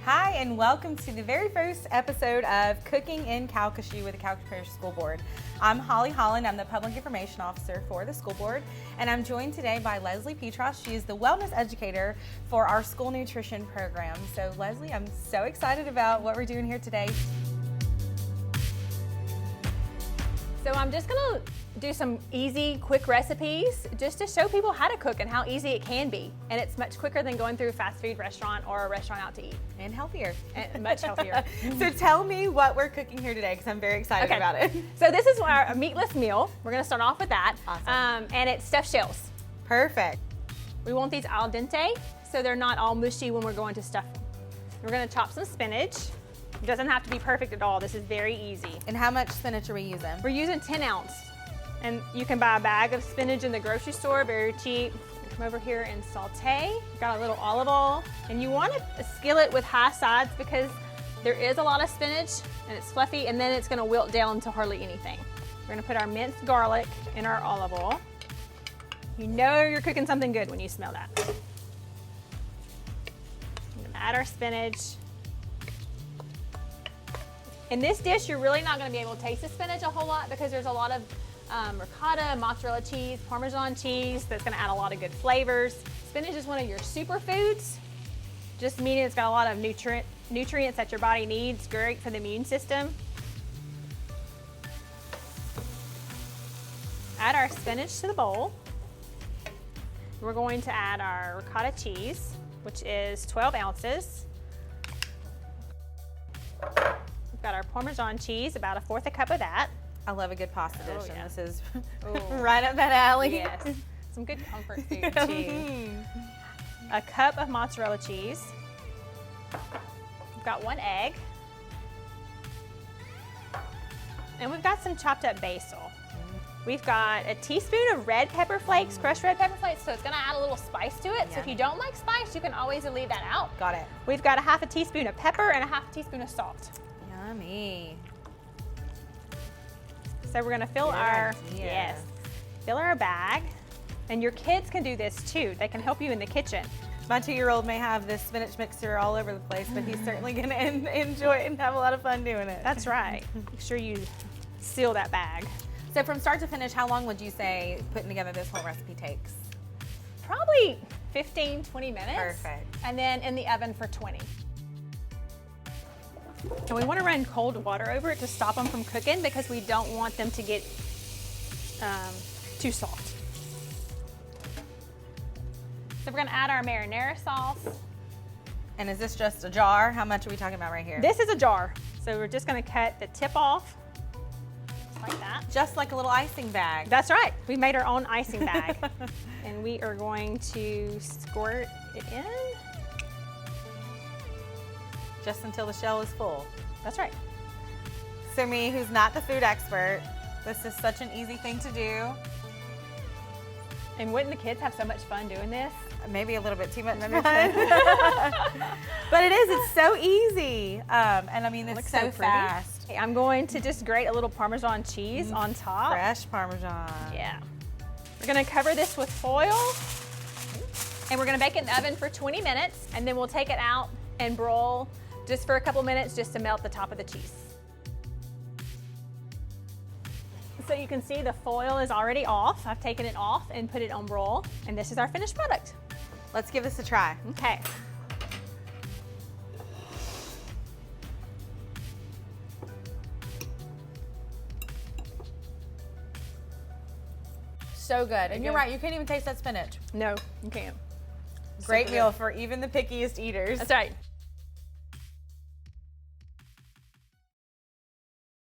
Hi, and welcome to the very first episode of Cooking in Calcasieu with the Calcasieu School Board. I'm Holly Holland. I'm the Public Information Officer for the school board, and I'm joined today by Leslie Petros. She is the wellness educator for our school nutrition program. So Leslie, I'm so excited about what we're doing here today. So I'm just gonna do some easy, quick recipes just to show people how to cook and how easy it can be. And it's much quicker than going through a fast food restaurant or a restaurant out to eat. And healthier. And much healthier. So tell me what we're cooking here today, because I'm very excited about it. So this is our meatless meal. We're gonna start off with that. Awesome. And it's stuffed shells. Perfect. We want these al dente, so they're not all mushy when we're going to stuff them. We're gonna chop some spinach. It doesn't have to be perfect at all. This is very easy. And how much spinach are we using? We're using 10 ounce. And you can buy a bag of spinach in the grocery store, very cheap. You come over here and saute. You've got a little olive oil. And you want a skillet with high sides because there is a lot of spinach and it's fluffy, and then it's gonna wilt down to hardly anything. We're gonna put our minced garlic in our olive oil. You know you're cooking something good when you smell that. We're gonna add our spinach. In this dish, you're really not gonna be able to taste the spinach a whole lot because there's a lot of ricotta, mozzarella cheese, Parmesan cheese that's gonna add a lot of good flavors. Spinach is one of your superfoods, just meaning it's got a lot of nutrients that your body needs, great for the immune system. Add our spinach to the bowl. We're going to add our ricotta cheese, which is 12 ounces. We've got our Parmesan cheese, about 1/4 cup of that. I love a good pasta dish, and this is Ooh. right up that alley. Yes, some good comfort food too. A cup of mozzarella cheese. We've got 1 egg. And we've got some chopped up basil. We've got a teaspoon of red pepper flakes, crushed red pepper flakes, so it's gonna add a little spice to it. So if you don't like spice, you can always leave that out. Got it. We've got 1/2 teaspoon of pepper and 1/2 teaspoon of salt. Yummy. So we're gonna fill fill our bag. And your kids can do this too. They can help you in the kitchen. My 2-year-old may have this spinach mixer all over the place, but he's certainly gonna enjoy it and have a lot of fun doing it. That's right. Make sure you seal that bag. So from start to finish, how long would you say putting together this whole recipe takes? Probably 15, 20 minutes. Perfect. And then in the oven for 20. And we want to run cold water over it to stop them from cooking because we don't want them to get too soft. So we're going to add our marinara sauce. And is this just a jar? How much are we talking about right here? This is a jar. So we're just going to cut the tip off, just like that. Just like a little icing bag. That's right. We made our own icing bag. And we are going to squirt it in. Just until the shell is full. That's right. So me, who's not the food expert, this is such an easy thing to do. And wouldn't the kids have so much fun doing this? Maybe a little bit too much fun. But it is, it's so easy. And I mean, it's so fast. Okay, I'm going to just grate a little Parmesan cheese on top. Fresh Parmesan. Yeah. We're gonna cover this with foil and we're gonna bake it in the oven for 20 minutes, and then we'll take it out and broil just for a couple minutes just to melt the top of the cheese. So you can see the foil is already off. I've taken it off and put it on broil, and this is our finished product. Let's give this a try. Okay. So good. And you're right, you can't even taste that spinach. No, you can't. Great meal for even the pickiest eaters. That's right.